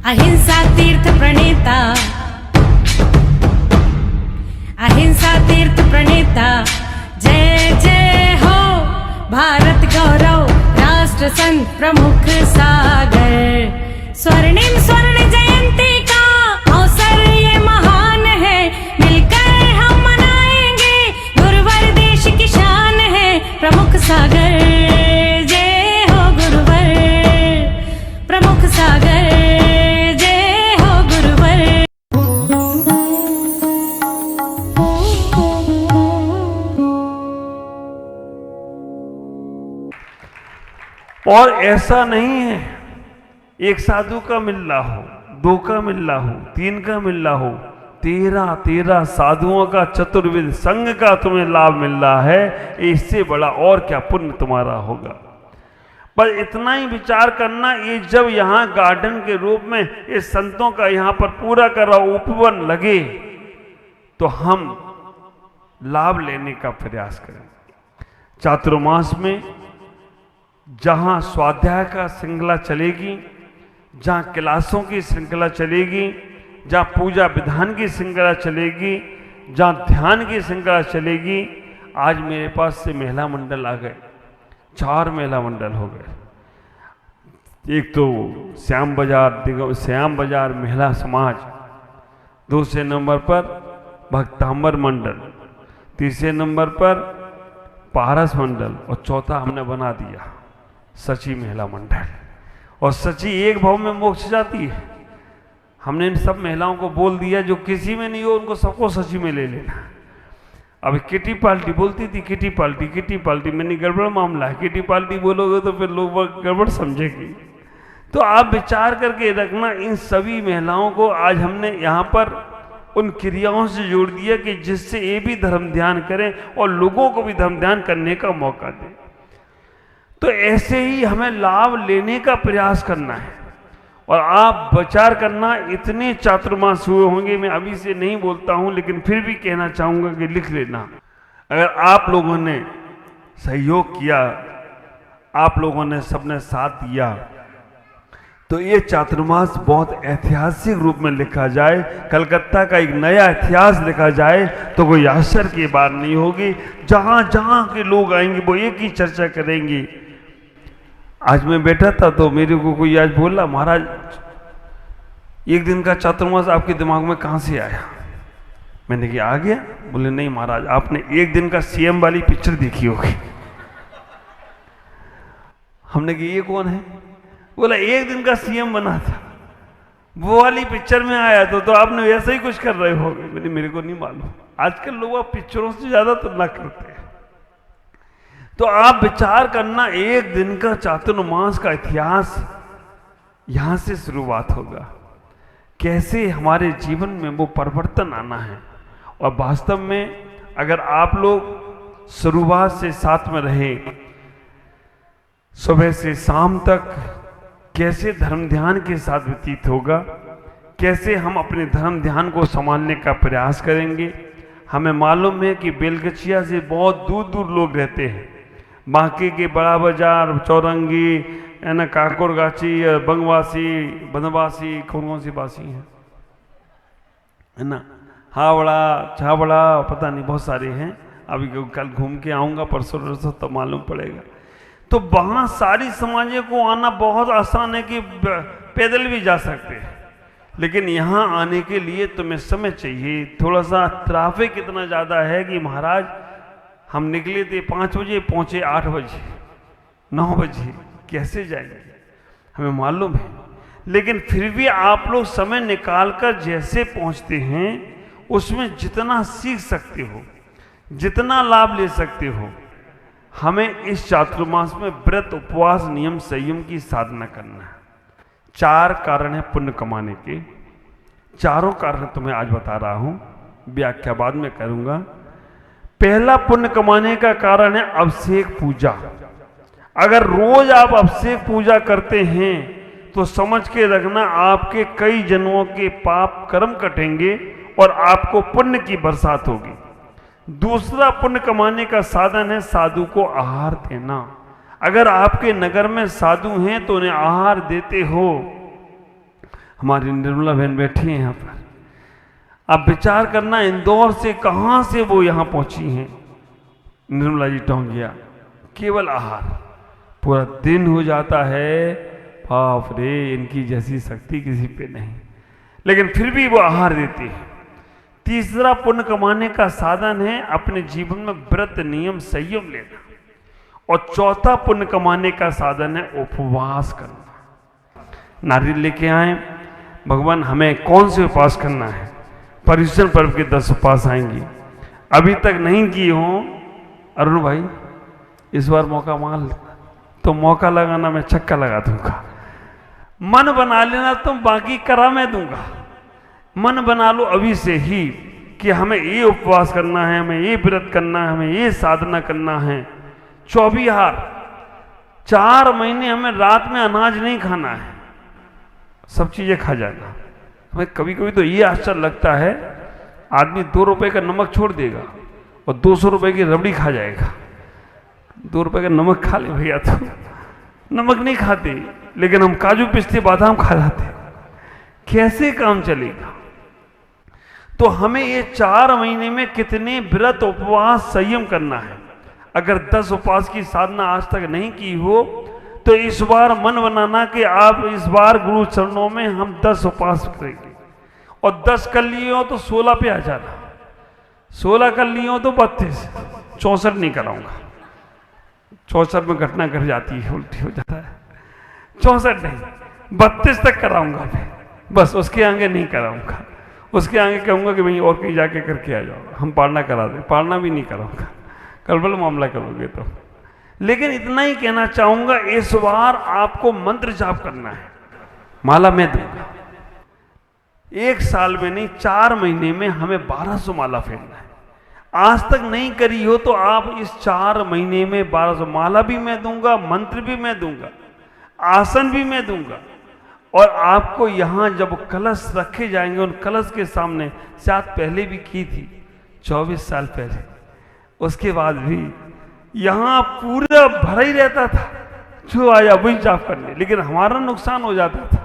अहिंसा तीर्थ प्रणेता, अहिंसा तीर्थ प्रणेता, जय जय हो भारत गौरव राष्ट्र संत प्रमुख सागर। स्वर्णिम स्वर्ण जयंती का अवसर ये महान है, मिलकर हम मनाएंगे गुरुवर देश की शान है प्रमुख सागर। जय हो गुरुवर प्रमुख सागर, जय हो गुरुवर। और ऐसा नहीं है एक साधु का मिल रहा हो, दो का मिल रहा हो, तीन का मिल रहा हो, 13 साधुओं का चतुर्विध संघ का तुम्हें लाभ मिल रहा है। इससे बड़ा और क्या पुण्य तुम्हारा होगा। पर इतना ही विचार करना, ये जब यहाँ गार्डन के रूप में इस संतों का यहाँ पर पूरा करा उपवन लगे तो हम लाभ लेने का प्रयास करें। चातुर्मास में जहाँ स्वाध्याय का श्रृंखला चलेगी, जहाँ क्लासों की श्रृंखला चलेगी, जहाँ पूजा विधान की श्रृंखला चलेगी, जहाँ ध्यान की श्रृंखला चलेगी। आज मेरे पास से महिला मंडल आ गए, 4 महिला मंडल हो गए। एक तो श्याम बाजार महिला समाज, दूसरे नंबर पर भक्तांबर मंडल, तीसरे नंबर पर पारस मंडल और चौथा हमने बना दिया सची महिला मंडल। और सची एक भाव में मोक्ष जाती है। हमने इन सब महिलाओं को बोल दिया जो किसी में नहीं हो उनको सबको सची में ले लेना। अब किटी पार्टी बोलती थी, किटी पार्टी, मैंने गड़बड़ मामला है, किटी पार्टी बोलोगे तो फिर लोग गड़बड़ समझेगी। तो आप विचार करके रखना, इन सभी महिलाओं को आज हमने यहाँ पर उन क्रियाओं से जोड़ दिया कि जिससे ये भी धर्म ध्यान करें और लोगों को भी धर्म ध्यान करने का मौका दें। तो ऐसे ही हमें लाभ लेने का प्रयास करना है। और आप विचार करना, इतने चातुर्मास हुए होंगे, मैं अभी से नहीं बोलता हूं लेकिन फिर भी कहना चाहूंगा कि लिख लेना। अगर आप लोगों ने सहयोग किया, आप लोगों ने सबने साथ दिया, तो ये चातुर्मास बहुत ऐतिहासिक रूप में लिखा जाए, कलकत्ता का एक नया इतिहास लिखा जाए तो कोई आश्चर्य की बात नहीं होगी। जहां जहां के लोग आएंगे वो एक ही चर्चा करेंगे। आज मैं बैठा था तो मेरे को कोई आज बोला, महाराज एक दिन का चातुर्मास आपके दिमाग में कहां से आया? मैंने कहा आ गया। बोले नहीं महाराज, आपने एक दिन का सीएम वाली पिक्चर देखी होगी। हमने कहा ये कौन है? बोला एक दिन का सीएम बना था, वो वाली पिक्चर में आया तो आपने वैसा ही कुछ कर रहे होगे। मैंने मेरे को नहीं मालूम। आजकल लोग पिक्चरों से ज्यादा तुलना करते हैं। तो आप विचार करना, एक दिन का चातुर्मास का इतिहास यहां से शुरुआत होगा। कैसे हमारे जीवन में वो परिवर्तन आना है। और वास्तव में अगर आप लोग शुरुआत से साथ में रहे, सुबह से शाम तक कैसे धर्म ध्यान के साथ व्यतीत होगा, कैसे हम अपने धर्म ध्यान को संभालने का प्रयास करेंगे। हमें मालूम है कि बेलगछिया से बहुत दूर दूर लोग रहते हैं। बांके के बड़ा बाजार, चौरंगी, है ना, काकुरगाछी, बंगवासी, बनवासी, कौन सी बासी है ना, हावड़ा, छावड़ा, पता नहीं बहुत सारे हैं। अभी कल घूम के आऊँगा, परसों तो मालूम पड़ेगा। तो वहाँ सारी समाजों को आना बहुत आसान है कि पैदल भी जा सकते हैं, लेकिन यहाँ आने के लिए तुम्हें समय चाहिए। थोड़ा सा ट्रैफिक इतना ज़्यादा है कि महाराज हम निकले थे 5 बजे, पहुँचे 8 बजे, 9 बजे, कैसे जाएंगे हमें मालूम है। लेकिन फिर भी आप लोग समय निकालकर जैसे पहुँचते हैं उसमें जितना सीख सकते हो, जितना लाभ ले सकते हो, हमें इस चातुर्मास में व्रत, उपवास, नियम, संयम की साधना करना है। 4 कारण है पुण्य कमाने के। चारों कारण तुम्हें आज बता रहा हूं, व्याख्या बाद में करूंगा। पहला पुण्य कमाने का कारण है अभिषेक पूजा। अगर रोज आप अभिषेक पूजा करते हैं तो समझ के रखना आपके कई जन्मों के पाप कर्म कटेंगे और आपको पुण्य की बरसात होगी। दूसरा पुण्य कमाने का साधन है साधु को आहार देना। अगर आपके नगर में साधु हैं तो उन्हें आहार देते हो। हमारी निर्मला बहन बैठी हैं यहाँ पर। आप विचार करना, इंदौर से कहाँ से वो यहाँ पहुँची हैं निर्मला जी टोंगिया, केवल आहार पूरा दिन हो जाता है। बाप रे, इनकी जैसी शक्ति किसी पे नहीं, लेकिन फिर भी वो आहार देती है। तीसरा पुण्य कमाने का साधन है अपने जीवन में व्रत नियम संयम लेना, और चौथा पुण्य कमाने का साधन है उपवास करना। नारियल लेके आए, भगवान हमें कौन से उपवास करना है। पर्युषण पर्व के 10 उपवास आएंगी, अभी तक नहीं किए हों अरुण भाई, इस बार मौका मांग तो मौका लगाना, मैं छक्का लगा दूंगा। मन बना लेना तुम, बाकी करा मैं दूंगा। मन बना लो अभी से ही कि हमें ये उपवास करना है, हमें ये व्रत करना है, हमें ये साधना करना है। 24 हार, 4 महीने हमें रात में अनाज नहीं खाना है, सब चीजें खा जाना। हमें कभी कभी तो ये आश्चर्य लगता है, आदमी 2 रुपए का नमक छोड़ देगा और 200 रुपए की रबड़ी खा जाएगा। 2 रुपए का नमक खा ले भैया, तो नमक नहीं खाते, लेकिन हम काजू पिस्ते बादाम खा जाते, कैसे काम चलेगा। तो हमें ये 4 महीने में कितने व्रत उपवास संयम करना है। अगर 10 उपवास की साधना आज तक नहीं की हो तो इस बार मन बनाना कि आप इस बार गुरु चरणों में हम 10 उपवास करेंगे, और 10 कर लिए हो तो 16 पे आ जाना, 16 कर लिए हो तो 32, 64 नहीं कराऊंगा। 64 में घटना घट जाती है, उल्टी हो जाता है। 64 नहीं, 32 तक कराऊंगा मैं, बस उसके आगे नहीं कराऊंगा। उसके आगे कहूंगा कि भाई और कहीं जाके करके आ जाओ, हम पालना करा दें, पालना भी नहीं कराऊंगा, कलबल मामला करोगे तो। लेकिन इतना ही कहना चाहूंगा, इस बार आपको मंत्र जाप करना है। माला मैं दूंगा, 1 साल में नहीं 4 महीने में हमें 1200 माला फेरना है। आज तक नहीं करी हो तो आप इस 4 महीने में 1200 माला भी मैं दूंगा, मंत्र भी मैं दूंगा, आसन भी मैं दूंगा। और आपको यहाँ जब कलश रखे जाएंगे, उन कलश के सामने, शायद पहले भी की थी 24 साल पहले, उसके बाद भी यहाँ पूरा भरा ही रहता था, जो आया वही जाप करने। लेकिन हमारा नुकसान हो जाता था,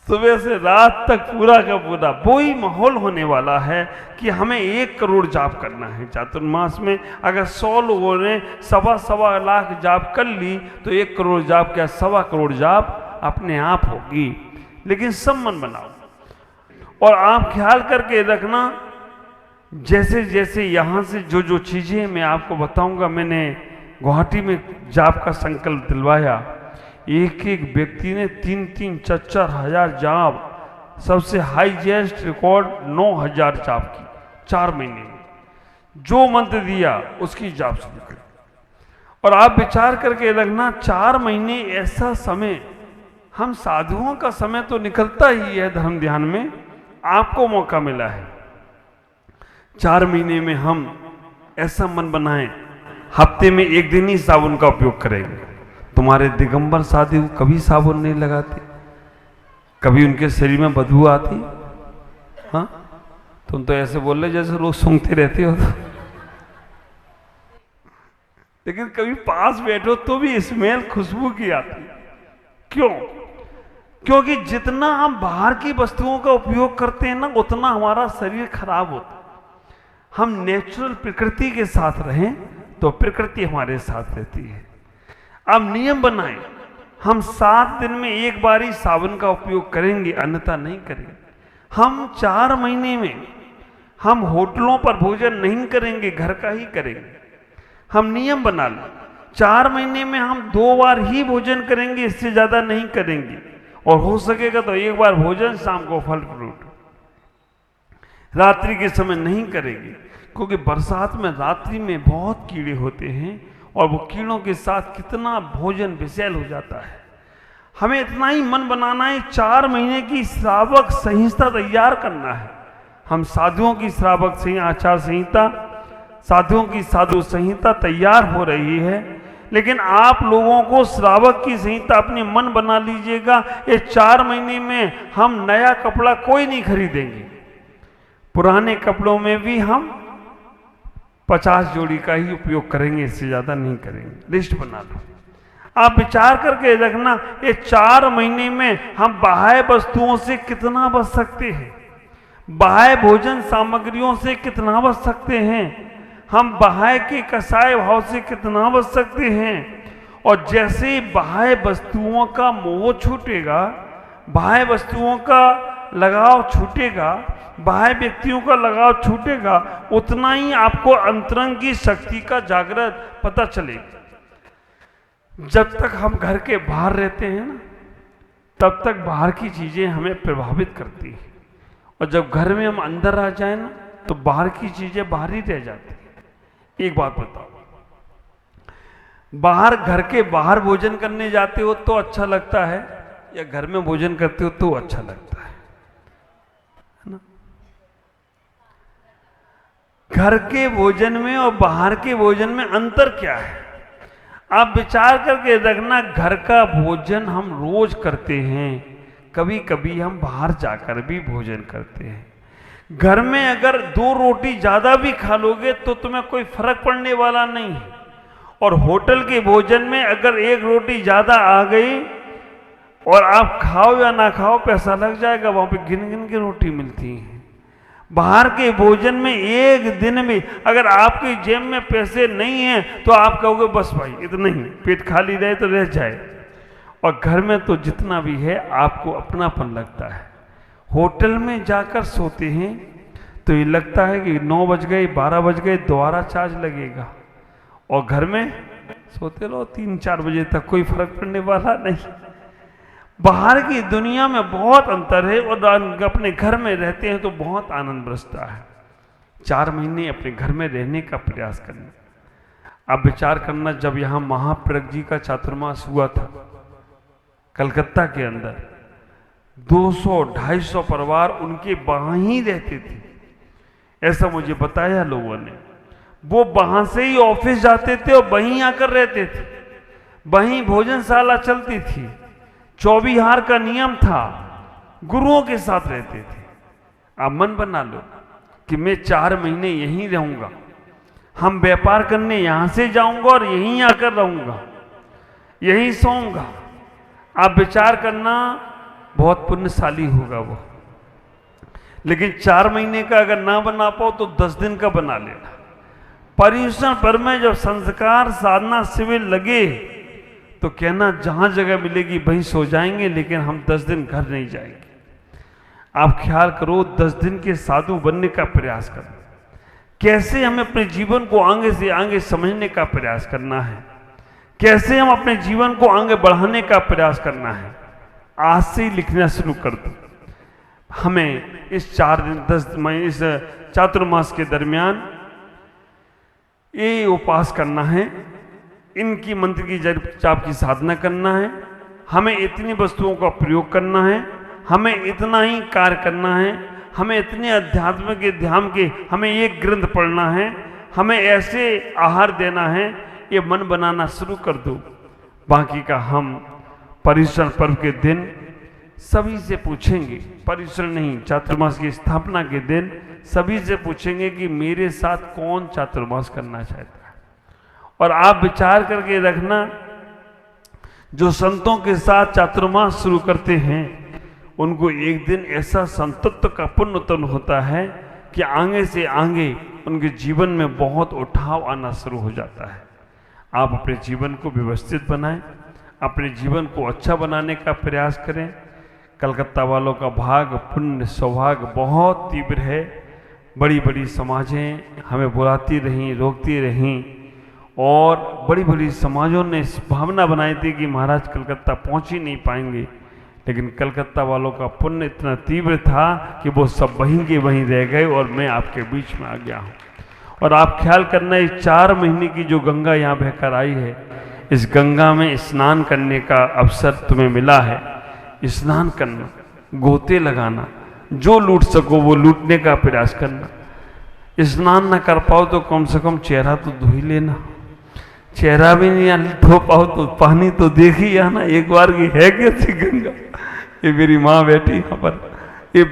सुबह से रात तक पूरा का पूरा वही माहौल होने वाला है कि हमें 1 करोड़ जाप करना है चातुर्मास में। अगर 100 लोगों ने 1.25 लाख जाप कर ली तो 1 करोड़ जाप क्या 1.25 करोड़ जाप अपने आप होगी। लेकिन सब मन बनाओ, और आप ख्याल करके रखना, जैसे जैसे यहाँ से जो जो चीजें मैं आपको बताऊंगा, मैंने गुवाहाटी में जाप का संकल्प दिलवाया। एक एक व्यक्ति ने 3-3, 4-4 हजार जाप, सबसे हाईएस्ट रिकॉर्ड 9000 जाप की 4 महीने में। जो मंत्र दिया उसकी जाप शुरू कर। और आप विचार करके रखना, 4 महीने ऐसा समय, हम साधुओं का समय तो निकलता ही है धर्म ध्यान में, आपको मौका मिला है 4 महीने में हम ऐसा मन बनाएं, हफ्ते में 1 दिन ही साबुन का उपयोग करेंगे। तुम्हारे दिगंबर साधु कभी साबुन नहीं लगाते, कभी उनके शरीर में बदबू आती। हाँ, तुम तो ऐसे बोल रहे जैसे लोग सूंघते रहते हो तो। लेकिन कभी पास बैठो तो भी स्मेल खुशबू की आती। क्यों? क्योंकि जितना हम बाहर की वस्तुओं का उपयोग करते हैं ना, उतना हमारा शरीर खराब होता है। हम नेचुरल प्रकृति के साथ रहें तो प्रकृति हमारे साथ रहती है। अब नियम बनाएं, हम 7 दिन में 1 बार ही साबुन का उपयोग करेंगे, अन्यथा नहीं करेंगे। हम 4 महीने में हम होटलों पर भोजन नहीं करेंगे, घर का ही करेंगे। हम नियम बना लें, 4 महीने में हम 2 बार ही भोजन करेंगे, इससे ज्यादा नहीं करेंगे। और हो सकेगा तो 1 बार भोजन, शाम को फल फ्रूट। रात्रि के समय नहीं करेंगे, क्योंकि बरसात में रात्रि में बहुत कीड़े होते हैं, और वो कीड़ों के साथ कितना भोजन विषैल हो जाता है। हमें इतना ही मन बनाना है, 4 महीने की श्रावक संहिता तैयार करना है। हम साधुओं की श्रावक आचार संहिता, साधुओं की साधु संहिता तैयार हो रही है, लेकिन आप लोगों को श्रावक की संहिता अपने मन बना लीजिएगा। ये 4 महीने में हम नया कपड़ा कोई नहीं खरीदेंगे, पुराने कपड़ों में भी हम 50 जोड़ी का ही उपयोग करेंगे, इससे ज्यादा नहीं करेंगे। लिस्ट बना लो। आप विचार करके रखना, ये 4 महीने में हम बाह्य वस्तुओं से कितना बच सकते हैं, बाह्य भोजन सामग्रियों से कितना बच सकते हैं, हम बाह्य के कसाय भाव से कितना बच सकते हैं। और जैसे बाह्य वस्तुओं का मोह छूटेगा, बाह्य वस्तुओं का लगाव छूटेगा, बाह्य व्यक्तियों का लगाव छूटेगा, उतना ही आपको अंतरंग की शक्ति का जागृत पता चलेगा। जब तक हम घर के बाहर रहते हैं ना, तब तक बाहर की चीजें हमें प्रभावित करती हैं, और जब घर में हम अंदर आ जाए ना, तो बाहर की चीजें बाहर ही रह जाती हैं। एक बात बताओ, बाहर घर के बाहर भोजन करने जाते हो तो अच्छा लगता है, या घर में भोजन करते हो तो अच्छा लगता है ना? घर के भोजन में और बाहर के भोजन में अंतर क्या है? आप विचार करके रखना, घर का भोजन हम रोज करते हैं, कभी कभी हम बाहर जाकर भी भोजन करते हैं। घर में अगर 2 रोटी ज्यादा भी खा लोगे तो तुम्हें कोई फर्क पड़ने वाला नहीं है, और होटल के भोजन में अगर 1 रोटी ज्यादा आ गई और आप खाओ या ना खाओ पैसा लग जाएगा, वहां पे गिन गिन के रोटी मिलती है। बाहर के भोजन में एक दिन में अगर आपकी जेब में पैसे नहीं हैं तो आप कहोगे बस भाई इतना ही, पेट खाली रहे तो रह जाए। और घर में तो जितना भी है आपको अपनापन लगता है। होटल में जाकर सोते हैं तो ये लगता है कि 9 बज गए, 12 बज गए, दोबारा चार्ज लगेगा, और घर में सोते रहो 3-4 बजे तक, कोई फर्क पड़ने वाला नहीं। बाहर की दुनिया में बहुत अंतर है, और अपने घर में रहते हैं तो बहुत आनंद बरसता है। 4 महीने अपने घर में रहने का प्रयास करना। अब विचार करना, जब यहाँ महाप्रज्ञ जी का चातुर्मास हुआ था कलकत्ता के अंदर, 200-250 परिवार उनके वहां ही रहते थे, ऐसा मुझे बताया लोगों ने। वो वहां से ही ऑफिस जाते थे और वहीं आकर रहते थे, वहीं भोजनशाला चलती थी, 24 का नियम था, गुरुओं के साथ रहते थे। आप मन बना लो कि मैं 4 महीने यहीं रहूंगा, हम व्यापार करने यहां से जाऊंगा और यहीं आकर रहूंगा, यहीं सोऊंगा। आप विचार करना, बहुत पुण्यशाली होगा वो। लेकिन 4 महीने का अगर ना बना पाओ तो 10 दिन का बना लेना। पर्यूषण पर्व में जब संस्कार साधना शिविर लगे तो कहना जहां जगह मिलेगी वहीं सो जाएंगे, लेकिन हम 10 दिन घर नहीं जाएंगे। आप ख्याल करो, 10 दिन के साधु बनने का प्रयास करना, कैसे हमें अपने जीवन को आगे से आगे समझने का प्रयास करना है, कैसे हम अपने जीवन को आगे बढ़ाने का प्रयास करना है। आज से ही लिखना शुरू कर दो। हमें इस 4 दिन 10 महीने इस चातुर्मास के दरमियान ये उपास करना है, इनकी मंत्र की जप जाप की साधना करना है, हमें इतनी वस्तुओं का प्रयोग करना है, हमें इतना ही कार्य करना है, हमें इतने अध्यात्म के ध्यान के हमें एक ग्रंथ पढ़ना है, हमें ऐसे आहार देना है। ये मन बनाना शुरू कर दो। बाकी का हम पर्यूषण पर्व के दिन सभी से पूछेंगे, पर्यूषण नहीं चातुर्मास की स्थापना के दिन सभी से पूछेंगे कि मेरे साथ कौन चातुर्मास करना चाहता है। और आप विचार करके रखना, जो संतों के साथ चातुर्मास शुरू करते हैं उनको एक दिन ऐसा संतत्व का पुण्य उत्पन्न होता है कि आगे से आगे उनके जीवन में बहुत उठाव आना शुरू हो जाता है। आप अपने जीवन को व्यवस्थित बनाएं, अपने जीवन को अच्छा बनाने का प्रयास करें। कलकत्ता वालों का भाग, पुण्य, सौभाग्य बहुत तीव्र है। बड़ी बड़ी समाजें हमें बुलाती रहीं, रोकती रहीं, और बड़ी बड़ी समाजों ने इस भावना बनाई थी कि महाराज कलकत्ता पहुंच ही नहीं पाएंगे, लेकिन कलकत्ता वालों का पुण्य इतना तीव्र था कि वो सब वहीं के वहीं रह गए और मैं आपके बीच में आ गया हूँ। और आप ख्याल करना, इस 4 महीने की जो गंगा यहाँ बहकर आई है, इस गंगा में स्नान करने का अवसर तुम्हें मिला है। स्नान करना, गोते लगाना, जो लूट सको वो लूटने का प्रयास करना। स्नान ना कर पाओ तो कम से कम चेहरा तो धो ही लेना। चेहरा भी नहीं धो पाओ तो पानी तो देख ही आना एक बार की है कैसी गंगा। ये मेरी माँ बैठी यहाँ पर, ये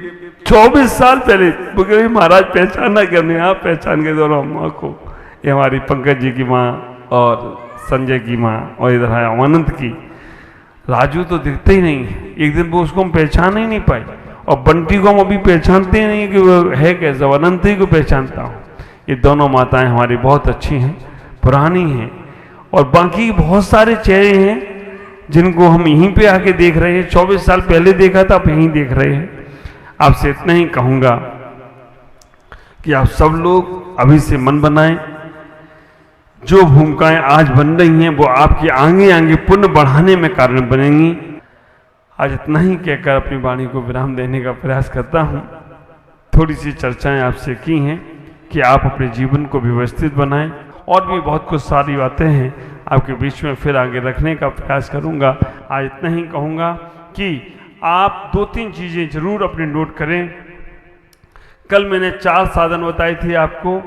24 साल पहले क्योंकि महाराज पहचाना कि हमने आप पहचान के दो माँ को, ये हमारी पंकज जी की माँ और संजय की माँ और इधर है अनंत की। राजू तो दिखता ही नहीं है, एक दिन वो उसको हम पहचान ही नहीं पाई, और बंटी को हम अभी पहचानते ही नहीं कि वो है कैसा, अनंत ही को पहचानता हूँ। ये दोनों माताएं हमारी बहुत अच्छी हैं, पुरानी हैं, और बाकी बहुत सारे चेहरे हैं जिनको हम यहीं पे आके देख रहे हैं। 24 साल पहले देखा था, अब यहीं देख रहे हैं। आपसे इतना ही कहूँगा कि आप सब लोग अभी से मन बनाएं, जो भूमिकाएं आज बन रही हैं वो आपकी आगे आगे पुण्य बढ़ाने में कारण बनेंगी। आज इतना ही कहकर अपनी वाणी को विराम देने का प्रयास करता हूं। थोड़ी सी चर्चाएं आपसे की हैं कि आप अपने जीवन को व्यवस्थित बनाएं, और भी बहुत कुछ सारी बातें हैं आपके बीच में फिर आगे रखने का प्रयास करूंगा। आज इतना ही कहूंगा कि आप 2-3 चीज़ें जरूर अपने नोट करें। कल मैंने 4 साधन बताए थे आपको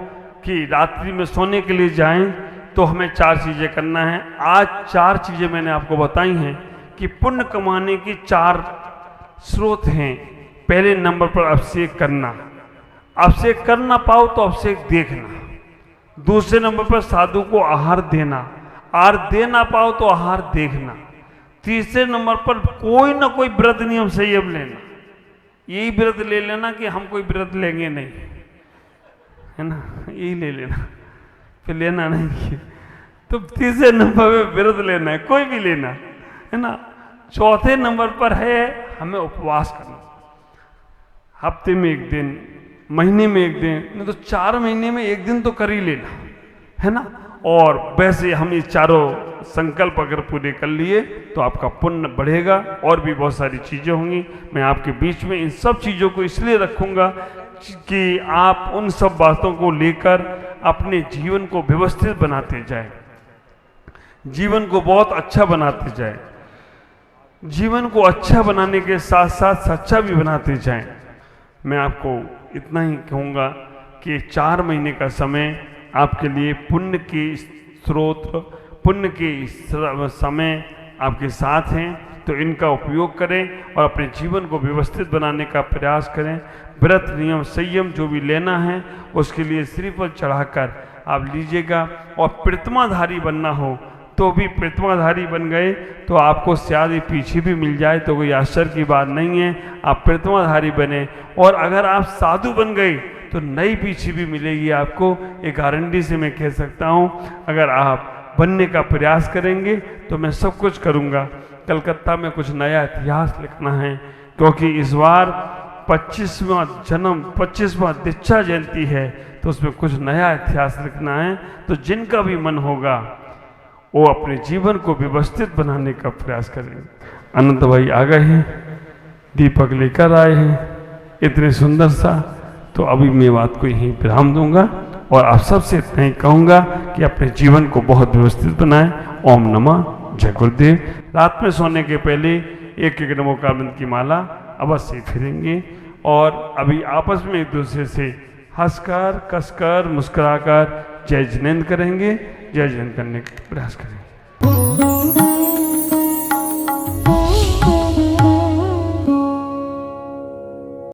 कि रात्रि में सोने के लिए जाएं तो हमें 4 चीज़ें करना है। आज 4 चीज़ें मैंने आपको बताई हैं कि पुण्य कमाने की 4 स्रोत हैं। पहले नंबर पर अभिषेक करना, अभिषेक कर ना पाओ तो अभिषेक देखना। दूसरे नंबर पर साधु को आहार देना, आहार दे ना पाओ तो आहार देखना। तीसरे नंबर पर कोई ना कोई व्रत नियम संयम लेना। यही व्रत ले लेना कि हम कोई व्रत लेंगे नहीं, है ना, यही ले लेना, फिर लेना नहीं है। तो तीसरे नंबर पे व्रत लेना है, कोई भी लेना है ना। चौथे नंबर पर है हमें उपवास करना, हफ्ते में 1 दिन, महीने में 1 दिन, नहीं तो 4 महीने में 1 दिन तो कर ही लेना, है ना। और वैसे हम ये चारों संकल्प अगर पूरे कर लिए तो आपका पुण्य बढ़ेगा। और भी बहुत सारी चीज़ें होंगी, मैं आपके बीच में इन सब चीज़ों को इसलिए रखूँगा कि आप उन सब बातों को लेकर अपने जीवन को व्यवस्थित बनाते जाएं, जीवन को बहुत अच्छा बनाते जाएं, जीवन को अच्छा बनाने के साथ साथ सच्चा भी बनाते जाएं। मैं आपको इतना ही कहूँगा कि 4 महीने का समय आपके लिए पुण्य के स्रोत, पुण्य के समय आपके साथ हैं, तो इनका उपयोग करें और अपने जीवन को व्यवस्थित बनाने का प्रयास करें। व्रत नियम संयम जो भी लेना है उसके लिए श्रीफल चढ़ाकर आप लीजिएगा। और प्रतिमाधारी बनना हो तो भी प्रतिमाधारी बन गए तो आपको शायद ही पीछे भी मिल जाए तो कोई आश्चर्य की बात नहीं है। आप प्रतिमाधारी बने, और अगर आप साधु बन गए तो नई पीछे भी मिलेगी आपको, ये गारंटी से मैं कह सकता हूँ। अगर आप बनने का प्रयास करेंगे तो मैं सब कुछ करूँगा। कलकत्ता में कुछ नया इतिहास लिखना है, क्योंकि इस बार 25वां जन्म 25वां दीक्षा जयंती है, तो उसमें कुछ नया इतिहास लिखना है। तो जिनका भी मन होगा वो अपने जीवन को व्यवस्थित बनाने का प्रयास करेंगे। अनंत भाई आ गए हैं, दीपक लेकर आए हैं इतने सुंदर सा। तो अभी मैं बात को यहीं विराम दूंगा और आप सबसे इतना ही कहूँगा कि अपने जीवन को बहुत व्यवस्थित बनाएं। ओम नमः जय गुरुदेव। रात में सोने के पहले 1-1 नमोकार की माला अवश्य फिरेंगे, और अभी आपस में एक दूसरे से हंसकर कसकर मुस्कुराकर जय जिनेंद्र करेंगे, जय जिनेंद्र करने का प्रयास करेंगे।